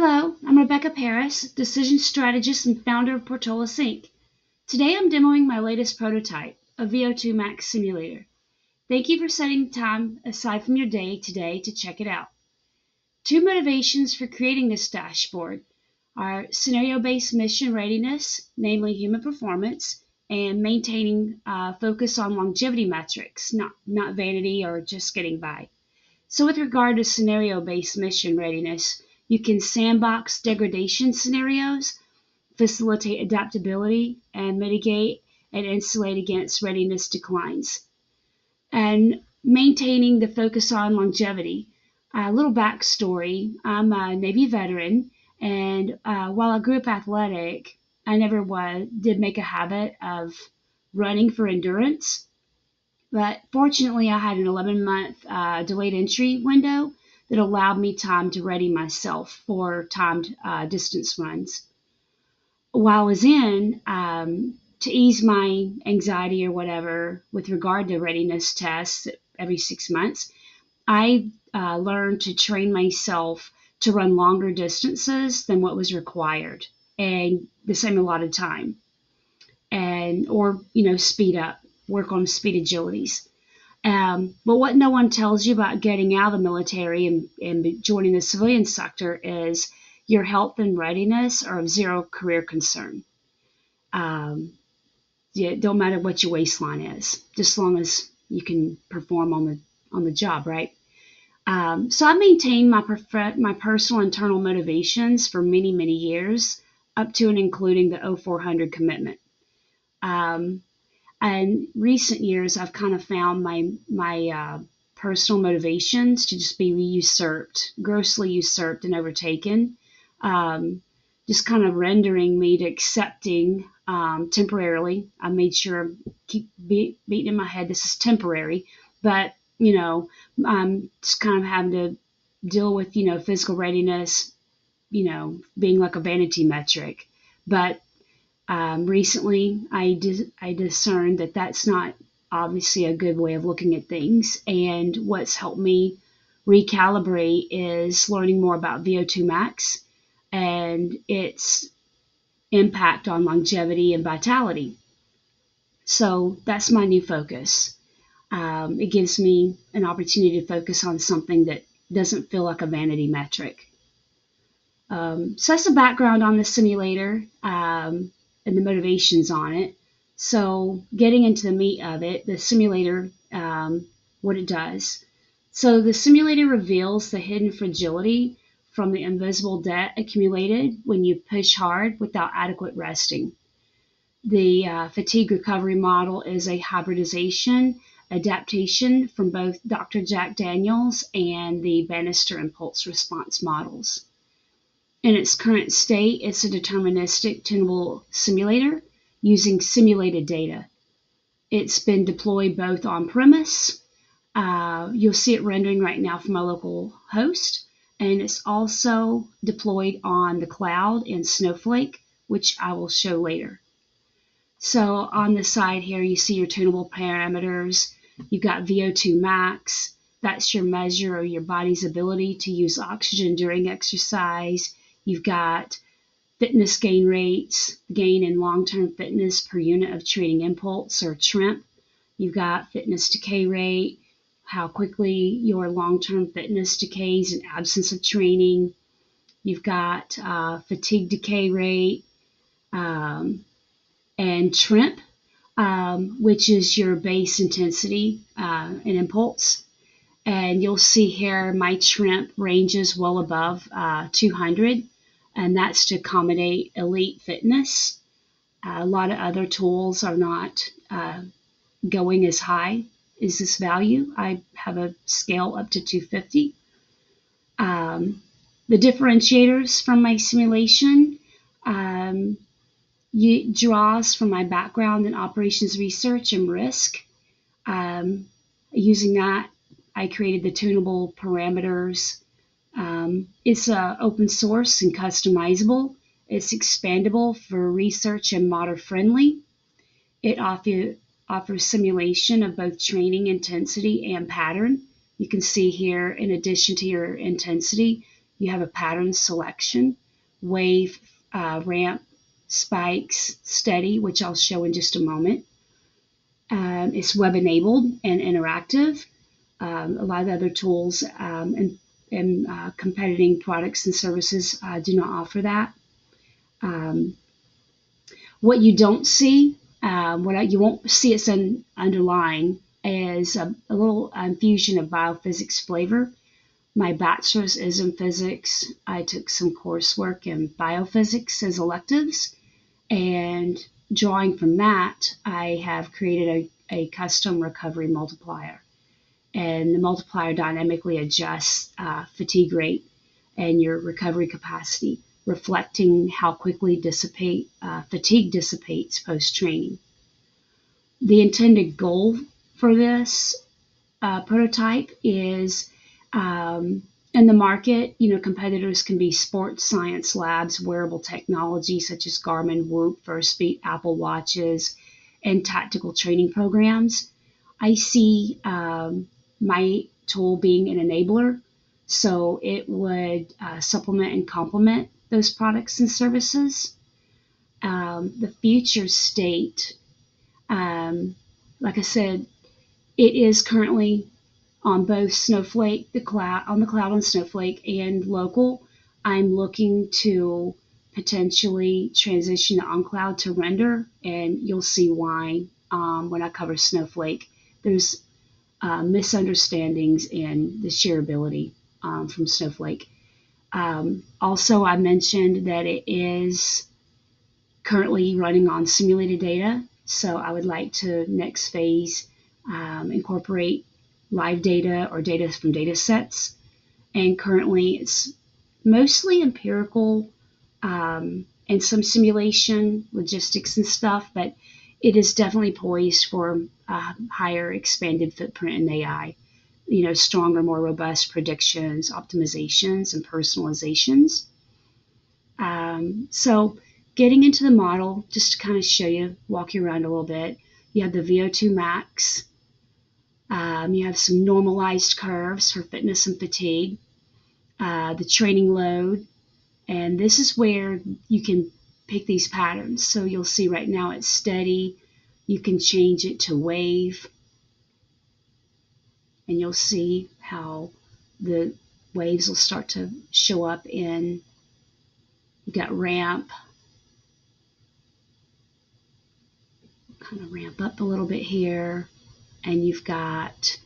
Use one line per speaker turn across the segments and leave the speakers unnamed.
Hello, I'm Rebecca Paris, decision strategist and founder of Portolis Inc. Today I'm demoing my latest prototype, a VO2Max simulator. Thank you for setting time aside from your day today to check it out. Two motivations for creating this dashboard are scenario-based mission readiness, namely human performance, and maintaining focus on longevity metrics, not vanity or just getting by. So with regard to scenario-based mission readiness, you can sandbox degradation scenarios, facilitate adaptability, and mitigate and insulate against readiness declines. And maintaining the focus on longevity. A little backstory, I'm a Navy veteran, and while I grew up athletic, I never did make a habit of running for endurance. But fortunately, I had an 11-month delayed entry window that allowed me time to ready myself for timed distance runs. While I was in, to ease my anxiety or whatever with regard to readiness tests every 6 months, I learned to train myself to run longer distances than what was required and the same allotted time, or speed up, work on speed agilities. But what no one tells you about getting out of the military and joining the civilian sector is your health and readiness are of zero career concern. It don't matter what your waistline is, just as long as you can perform on the job, right? So I maintained my personal internal motivations for many, many years, up to and including the 0400 commitment. And recent years, I've kind of found my personal motivations to just be grossly usurped and overtaken, just kind of rendering me to accepting temporarily. I made sure keep beating in my head this is temporary, but I'm just kind of having to deal with physical readiness, being like a vanity metric, but recently, I discerned that that's not obviously a good way of looking at things. And what's helped me recalibrate is learning more about VO2Max and its impact on longevity and vitality. So that's my new focus. It gives me an opportunity to focus on something that doesn't feel like a vanity metric. So that's the background on the simulator. And the motivations on it. So getting into the meat of it, the simulator, what it does. So the simulator reveals the hidden fragility from the invisible debt accumulated when you push hard without adequate resting. The fatigue recovery model is a hybridization adaptation from both Dr. Jack Daniels and the Banister impulse response models. In its current state, it's a deterministic tunable simulator using simulated data. It's been deployed both on-premise. You'll see it rendering right now from my local host, and it's also deployed on the cloud in Snowflake, which I will show later. So on the side here, you see your tunable parameters. You've got VO2Max. That's your measure of your body's ability to use oxygen during exercise. You've got fitness gain rates, gain in long-term fitness per unit of training impulse or TRIMP. You've got fitness decay rate, how quickly your long-term fitness decays in absence of training. You've got fatigue decay rate and TRIMP, which is your base intensity and impulse. And you'll see here my TRIMP ranges well above 200. And that's to accommodate elite fitness. A lot of other tools are not going as high as this value. I have a scale up to 250. The differentiators from my simulation draws from my background in operations research and risk. Using that, I created the tunable parameters. It's open source and customizable. It's expandable for research and modder friendly. It offers simulation of both training intensity and pattern. You can see here, in addition to your intensity, You have a pattern selection, wave, ramp, spikes, steady, which I'll show in just a moment. It's web enabled and interactive. A lot of the other tools and competing products and services do not offer that. What you don't see, you won't see it's underlying, is a little infusion of biophysics flavor. My bachelor's is in physics. I took some coursework in biophysics as electives, and drawing from that, I have created a custom recovery multiplier. And the multiplier dynamically adjusts fatigue rate and your recovery capacity, reflecting how quickly fatigue dissipates post-training. The intended goal for this prototype is in the market, competitors can be sports science labs, wearable technology such as Garmin, Whoop, Firstbeat, Apple Watches, and tactical training programs. I see my tool being an enabler, so it would supplement and complement those products and services. The future state, like I said, it is currently on both Snowflake, on the cloud on Snowflake, and local. I'm looking to potentially transition to on-cloud to render, and you'll see why when I cover Snowflake. There's misunderstandings in the shareability from Snowflake. Also, I mentioned that it is currently running on simulated data, so I would like to next phase incorporate live data or data from data sets. And currently it's mostly empirical and some simulation, logistics and stuff, but it is definitely poised for higher expanded footprint in AI, stronger, more robust predictions, optimizations, and personalizations. So getting into the model, just to kind of walk you around a little bit, you have the VO2Max. You have some normalized curves for fitness and fatigue, the training load, and this is where you can pick these patterns. So you'll see right now it's steady. You can change it to wave, and you'll see how the waves will start to show up you got ramp. Kind of ramp up a little bit here, and you've got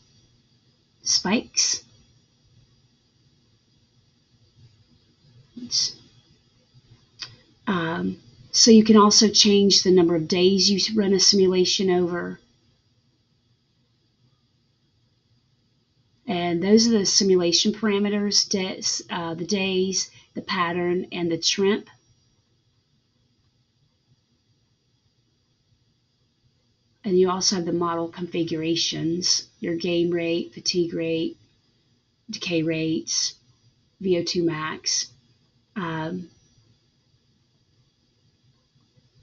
spikes. So you can also change the number of days you run a simulation over. And those are the simulation parameters, the days, the pattern, and the trimp. And you also have the model configurations, your game rate, fatigue rate, decay rates, VO2Max.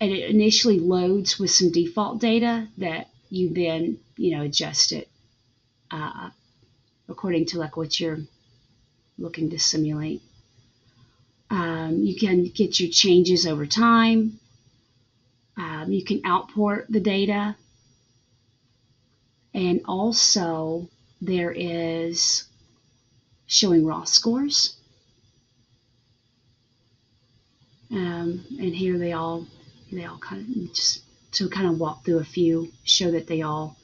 And it initially loads with some default data that you then, adjust it according to like what you're looking to simulate. You can get your changes over time. You can output the data. And also there is showing raw scores. And here they all kind of just to kind of walk through a few, show that they all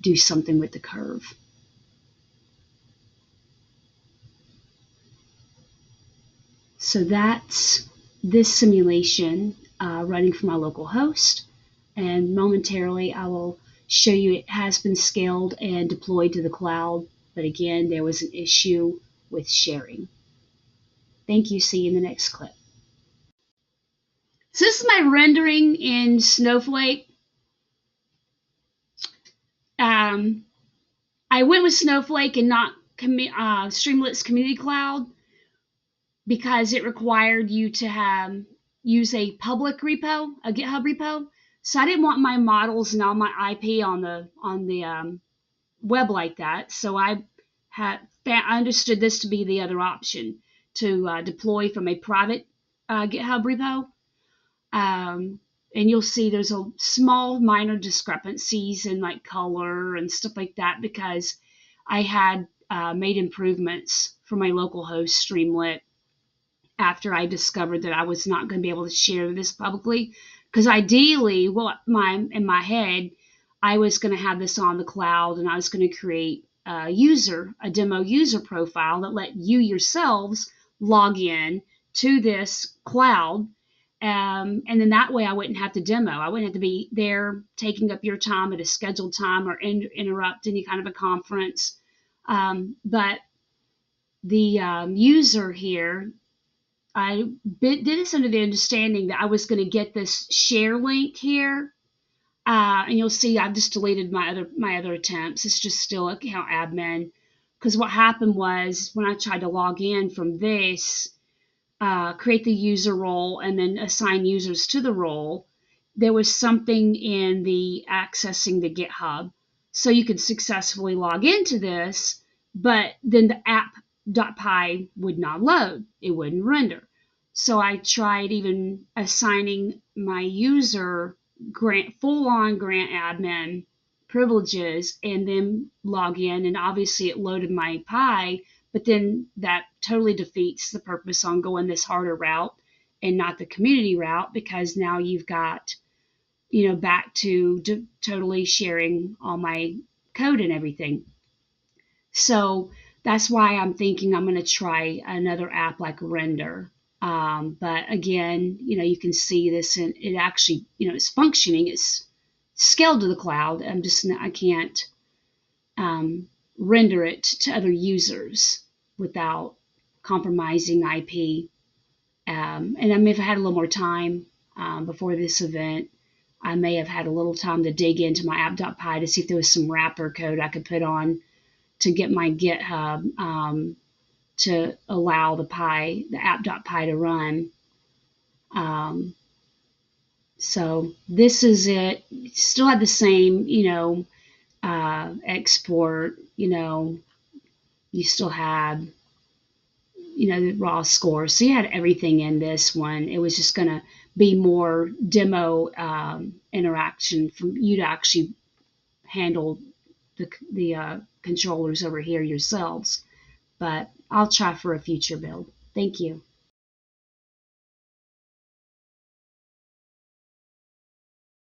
do something with the curve. So that's this simulation running from my local host, and momentarily I will show you it has been scaled and deployed to the cloud, but again, there was an issue with sharing. Thank you. See you in the next clip. So this is my rendering in Snowflake. I went with Snowflake and not Streamlit's Community Cloud because it required you to use a public repo, a GitHub repo. So I didn't want my models and all my IP on the web like that. So I understood this to be the other option, to deploy from a private GitHub repo. And you'll see there's a small minor discrepancies in like color and stuff like that because I had made improvements for my local host Streamlit after I discovered that I was not going to be able to share this publicly. Because ideally, in my head, I was going to have this on the cloud and I was going to create a demo user profile that let you yourselves log in to this cloud. And then that way I wouldn't have to demo. I wouldn't have to be there taking up your time at a scheduled time or interrupt any kind of a conference. But the user here, I did this under the understanding that I was going to get this share link here. And you'll see I've just deleted my other attempts. It's just still account admin. Because what happened was when I tried to log in from this, create the user role and then assign users to the role, there was something in the accessing the GitHub. So you could successfully log into this, but then the app.py would not load. It wouldn't render. So I tried even assigning my user full-on grant admin privileges and then log in, and obviously it loaded my Pi, but then that totally defeats the purpose on going this harder route and not the community route, because now you've got, back to totally sharing all my code and everything. So that's why I'm thinking I'm going to try another app like Render. But again, you can see this and it actually, it's functioning. It's scaled to the cloud. I can't render it to other users without compromising IP. And I may have had a little more time before this event. I may have had a little time to dig into my app.py to see if there was some wrapper code I could put on to get my GitHub to allow the app.py to run. So this is it. Still had the same, export, you still had, the raw score. So you had everything in this one. It was just going to be more demo interaction from you to actually handle the controllers over here yourselves. But I'll try for a future build. Thank you.